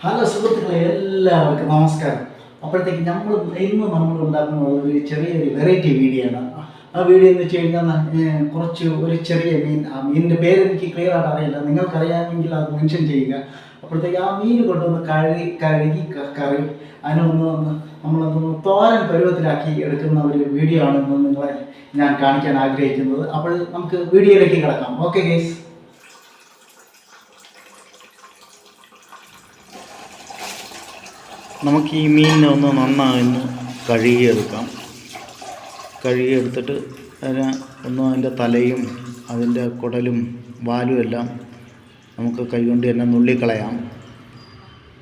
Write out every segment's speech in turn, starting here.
Hello സുഹൃത്തുക്കളെ, എല്ലാവർക്കും നമസ്കാരം. അപ്പോഴത്തേക്ക് നമ്മൾ ഉണ്ടാക്കുന്ന ഒരു ചെറിയൊരു വെറൈറ്റി വീഡിയോ ആണ്. ആ വീഡിയോ എന്ന് വെച്ച് കഴിഞ്ഞാൽ കുറച്ച് ഒരു ചെറിയ മീൻ, ആ മീനിൻ്റെ പേര് എനിക്ക് ക്ലിയർ ആയിട്ട് അറിയില്ല, നിങ്ങൾക്കറിയാമെങ്കിൽ അത് മെൻഷൻ ചെയ്യുക. അപ്പോഴത്തേക്ക് ആ മീൻ കൊണ്ടുവന്ന് കഴുകി കറി അതിനൊന്ന് നമ്മളൊന്ന് തോരൻ പരുവത്തിലാക്കി എടുക്കുന്ന ഒരു വീഡിയോ ആണെന്ന് നിങ്ങളെ ഞാൻ കാണിക്കാൻ ആഗ്രഹിക്കുന്നത്. അപ്പോൾ നമുക്ക് വീഡിയോയിലേക്ക് കിടക്കാം. Okay guys. നമുക്ക് ഈ മീനിനെ ഒന്ന് നന്നായി കഴുകിയെടുക്കാം. കഴുകിയെടുത്തിട്ട് അതിൻ്റെ തലയും അതിൻ്റെ കുടലും വാലും എല്ലാം നമുക്ക് കൈകൊണ്ട് തന്നെ നുള്ളിക്കളയാം.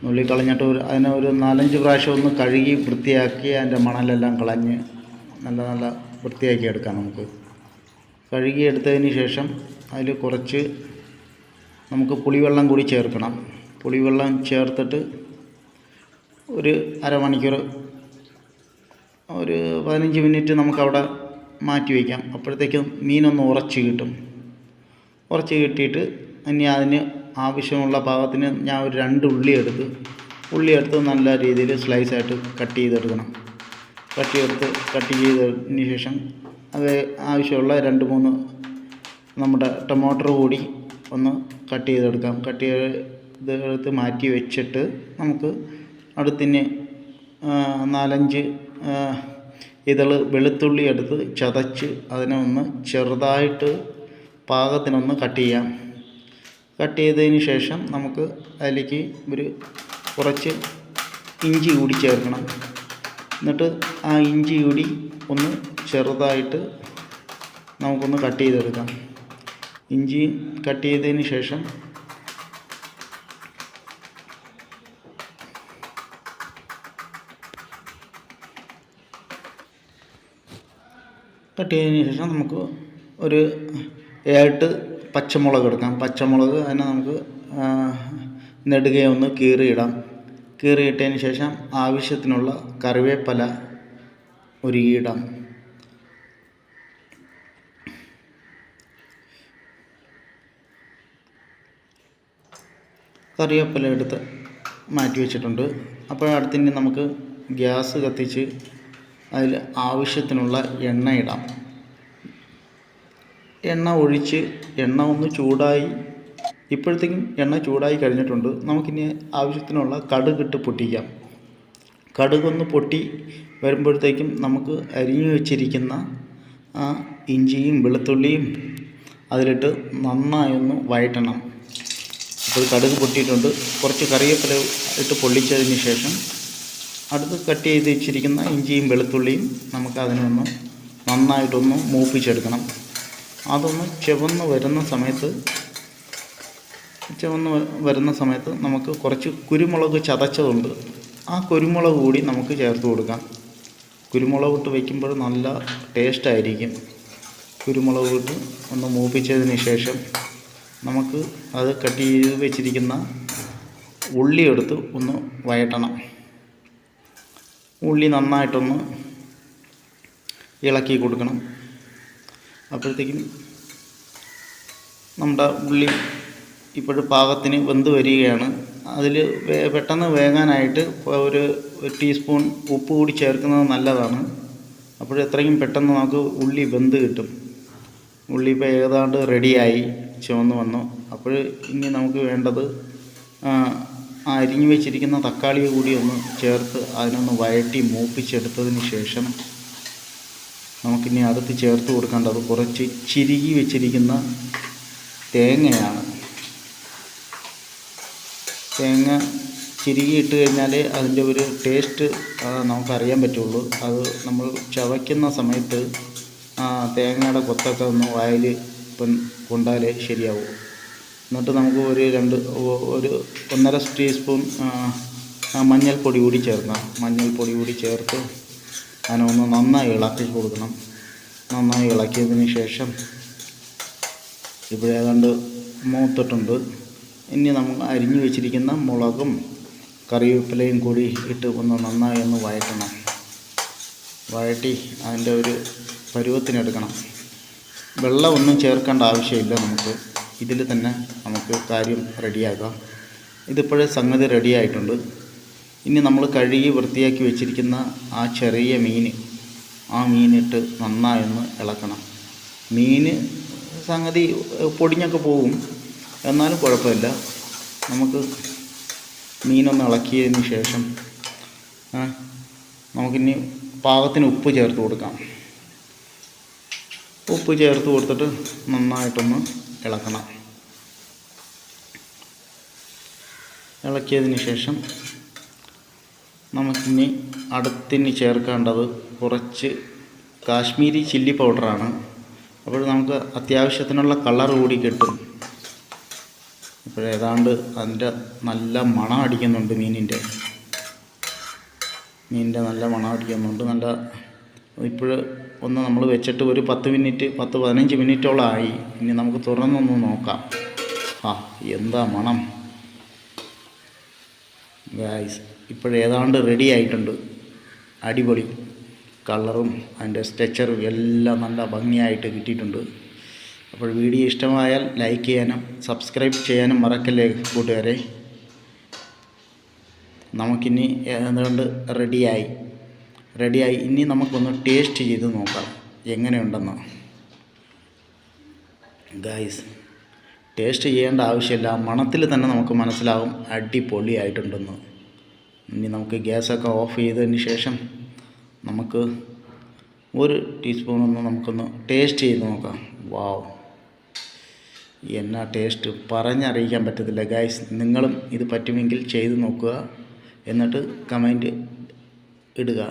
നുള്ളിക്കളഞ്ഞിട്ട് അതിനെ ഒരു 4-5 പ്രാവശ്യം ഒന്ന് കഴുകി വൃത്തിയാക്കി അതിൻ്റെ മണലെല്ലാം കളഞ്ഞ് നല്ല വൃത്തിയാക്കി എടുക്കാം. നമുക്ക് കഴുകിയെടുത്തതിന് ശേഷം അതിൽ കുറച്ച് നമുക്ക് പുളിവെള്ളം കൂടി ചേർക്കണം. പുളിവെള്ളം ചേർത്തിട്ട് ഒരു അരമണിക്കൂർ, ഒരു 15 മിനിറ്റ് നമുക്കവിടെ മാറ്റി വയ്ക്കാം. അപ്പോഴത്തേക്കും മീനൊന്ന് ഉറച്ച് കിട്ടും. ഉറച്ച് കിട്ടിയിട്ട് ഇനി അതിന് ആവശ്യമുള്ള പാകത്തിന് ഞാൻ ഒരു 2 ഉള്ളി എടുത്ത് നല്ല രീതിയിൽ സ്ലൈസായിട്ട് കട്ട് ചെയ്തെടുക്കണം. കട്ട് ചെയ്തതിന് ശേഷം അത് ആവശ്യമുള്ള 2-3 നമ്മുടെ ടൊമാറ്റോ കൂടി ഒന്ന് കട്ട് ചെയ്തെടുക്കാം. കട്ട് ചെയ്തെടുത്ത് മാറ്റി വെച്ചിട്ട് നമുക്ക് അടുത്തിന് 4-5 ഇതൾ വെളുത്തുള്ളി എടുത്ത് ചതച്ച് അതിനെ ഒന്ന് ചെറുതായിട്ട് പാകത്തിനൊന്ന് കട്ട് ചെയ്യാം. കട്ട് ചെയ്തതിന് ശേഷം നമുക്ക് അതിലേക്ക് കുറച്ച് ഇഞ്ചി കൂടി ചേർക്കണം. എന്നിട്ട് ആ ഇഞ്ചി കൂടി ഒന്ന് ചെറുതായിട്ട് നമുക്കൊന്ന് കട്ട് ചെയ്തെടുക്കാം. ഇഞ്ചി കട്ട് ചെയ്തതിന് ശേഷം നമുക്ക് ഒരു 8 പച്ചമുളക് എടുക്കാം. പച്ചമുളക് അതിനെ നമുക്ക് നെടുകെ ഒന്ന് കീറിയിടാം. കീറിയിട്ടതിന് ശേഷം ആവശ്യത്തിനുള്ള കറിവേപ്പില ഉരുകിയിടാം. കറിവേപ്പില എടുത്ത് മാറ്റി വെച്ചിട്ടുണ്ട്. അപ്പോൾ അടുത്തിന് നമുക്ക് ഗ്യാസ് കത്തിച്ച് അതിൽ ആവശ്യത്തിനുള്ള എണ്ണ ഇടാം. എണ്ണ ഒഴിച്ച് എണ്ണ ഒന്ന് ചൂടായി, ഇപ്പോഴത്തേക്കും എണ്ണ ചൂടായി കഴിഞ്ഞിട്ടുണ്ട്. നമുക്കിനി ആവശ്യത്തിനുള്ള കടുകിട്ട് പൊട്ടിക്കാം. കടുകൊന്ന് പൊട്ടി വരുമ്പോഴത്തേക്കും നമുക്ക് അരിഞ്ഞു വെച്ചിരിക്കുന്ന ആ ഇഞ്ചിയും വെളുത്തുള്ളിയും അതിലിട്ട് നന്നായി ഒന്ന് വഴറ്റണം. അപ്പോൾ കടുക് പൊട്ടിയിട്ടുണ്ട്. കുറച്ച് കറിവേപ്പില ഇട്ട് പൊള്ളിച്ചതിന് ശേഷം അടുത്ത് കട്ട് ചെയ്ത് വെച്ചിരിക്കുന്ന ഇഞ്ചിയും വെളുത്തുള്ളിയും നമുക്ക് അതിനൊന്ന് നന്നായിട്ടൊന്ന് മൂപ്പിച്ചെടുക്കണം. അതൊന്ന് ചുവന്ന് വരുന്ന സമയത്ത് നമുക്ക് കുറച്ച് കുരുമുളക് ചതച്ചതുണ്ട്. ആ കുരുമുളക് കൂടി നമുക്ക് ചേർത്ത് കൊടുക്കാം. കുരുമുളക് ഇട്ട് വയ്ക്കുമ്പോൾ നല്ല ടേസ്റ്റായിരിക്കും. കുരുമുളക് ഇട്ട് ഒന്ന് മൂപ്പിച്ചതിന് ശേഷം നമുക്ക് അത് കട്ട് ചെയ്ത് വെച്ചിരിക്കുന്ന ഉള്ളി എടുത്ത് ഒന്ന് വഴറ്റണം. ഉള്ളി നന്നായിട്ടൊന്ന് ഇളക്കി കൊടുക്കണം. അപ്പോഴത്തേക്കും നമ്മുടെ ഉള്ളി ഇപ്പോഴും പാകത്തിന് വെന്ത് വരികയാണ്. അതിൽ പെട്ടെന്ന് വേകാനായിട്ട് ഒരു ടീസ്പൂൺ ഉപ്പ് കൂടി ചേർക്കുന്നത് നല്ലതാണ്. അപ്പോൾ എത്രയും പെട്ടെന്ന് നമുക്ക് ഉള്ളി വെന്ത് കിട്ടും. ഉള്ളി ഇപ്പോൾ ഏതാണ്ട് റെഡിയായി ചുവന്ന് വന്നു. അപ്പോൾ ഇനി നമുക്ക് വേണ്ടത് അരിഞ്ഞു വെച്ചിരിക്കുന്ന തക്കാളി കൂടി ഒന്ന് ചേർത്ത് അതിനൊന്ന് വഴറ്റി മൂപ്പിച്ചെടുത്തതിന് ശേഷം നമുക്കിനി അടുത്ത് ചേർത്ത് കൊടുക്കേണ്ടത് കുറച്ച് ചിരുകി വെച്ചിരിക്കുന്ന തേങ്ങയാണ്. തേങ്ങ ചിരുകി ഇട്ട് കഴിഞ്ഞാൽ അതിൻ്റെ ഒരു ടേസ്റ്റ് നമുക്കറിയാൻ പറ്റുള്ളൂ. അത് നമ്മൾ ചവയ്ക്കുന്ന സമയത്ത് തേങ്ങയുടെ കൊത്തൊക്കെ ഒന്ന് വായിൽ കൊണ്ടാലേ ശരിയാവും. എന്നിട്ട് നമുക്ക് ഒരു 1.5 ടീസ്പൂൺ മഞ്ഞൾപ്പൊടി കൂടി ചേർക്കാം. മഞ്ഞൾപ്പൊടി കൂടി ചേർത്ത് അതിനൊന്ന് നന്നായി ഇളക്കി കൊടുക്കണം. നന്നായി ഇളക്കിയതിന് ശേഷം ഇവിടെ ഏതാണ്ട് മൂത്തിട്ടുണ്ട്. ഇനി നമ്മൾ അരിഞ്ഞു വെച്ചിരിക്കുന്ന മുളകും കറിവേപ്പിലയും കൂടി ഇട്ട് ഒന്ന് നന്നായി ഒന്ന് വഴറ്റണം. വഴറ്റി അതിൻ്റെ ഒരു പരുവത്തിനെടുക്കണം. വെള്ളമൊന്നും ചേർക്കേണ്ട ആവശ്യമില്ല. ഇതിൽ തന്നെ നമുക്ക് കാര്യം റെഡിയാക്കാം. ഇതിപ്പോഴേ സംഗതി റെഡി ആയിട്ടുണ്ട്. ഇനി നമ്മൾ കഴുകി വൃത്തിയാക്കി വെച്ചിരിക്കുന്ന ആ ചെറിയ ആ മീനിട്ട് നന്നായൊന്ന് ഇളക്കണം. മീൻ സംഗതി പൊടിഞ്ഞൊക്കെ പോകും, എന്നാലും കുഴപ്പമില്ല. നമുക്ക് മീനൊന്ന് ഇളക്കിയതിന് ശേഷം നമുക്കിനി പാകത്തിന് ഉപ്പ് ചേർത്ത് കൊടുക്കാം. ഉപ്പ് ചേർത്ത് കൊടുത്തിട്ട് നന്നായിട്ടൊന്ന് ഇളക്കണം. ഇളക്കിയതിന് ശേഷം നമുക്കിനി അടുത്തിന് ചേർക്കേണ്ടത് കുറച്ച് കാശ്മീരി ചില്ലി പൗഡറാണ്. അപ്പോൾ നമുക്ക് അത്യാവശ്യത്തിനുള്ള കളർ കൂടി കിട്ടും. ഇപ്പോഴേതാണ്ട് അതിൻ്റെ നല്ല മണം അടിക്കുന്നുണ്ട്. മീനിൻ്റെ നല്ല മണം അടിക്കുന്നുണ്ട്. ഇപ്പോൾ ഒന്ന് നമ്മൾ വെച്ചിട്ട് ഒരു 10-15 മിനിറ്റോളമായി. ഇനി നമുക്ക് തുറന്നൊന്ന് നോക്കാം. എന്താ മണം ഗായ്സ്! ഇപ്പോഴേതാണ്ട് റെഡി ആയിട്ടുണ്ട്. അടിപൊളി കളറും അതിൻ്റെ സ്ട്രക്ചറും എല്ലാം നല്ല ഭംഗിയായിട്ട് കിട്ടിയിട്ടുണ്ട്. അപ്പോൾ വീഡിയോ ഇഷ്ടമായാൽ ലൈക്ക് ചെയ്യാനും സബ്സ്ക്രൈബ് ചെയ്യാനും മറക്കല്ലേ കൂട്ടുകാരെ. നമുക്കിനി ഏതാണ്ട് റെഡിയായി. ഇനി നമുക്കൊന്ന് ടേസ്റ്റ് ചെയ്ത് നോക്കാം എങ്ങനെയുണ്ടെന്ന്. ഗായ്സ്, ടേസ്റ്റ് ചെയ്യേണ്ട ആവശ്യമില്ല, മണത്തിൽ തന്നെ നമുക്ക് മനസ്സിലാവും അടിപൊളിയായിട്ടുണ്ടെന്ന്. ഇനി നമുക്ക് ഗ്യാസൊക്കെ ഓഫ് ചെയ്തതിന് ശേഷം നമുക്ക് 1 ടീസ്പൂണൊന്ന് നമുക്കൊന്ന് ടേസ്റ്റ് ചെയ്ത് നോക്കാം. വാവ്, എന്നാ ടേസ്റ്റ്! പറഞ്ഞറിയിക്കാൻ പറ്റത്തില്ല ഗായ്സ്. നിങ്ങളും ഇത് പറ്റുമെങ്കിൽ ചെയ്ത് നോക്കുക, എന്നിട്ട് കമൻറ്റ് ഇടുക.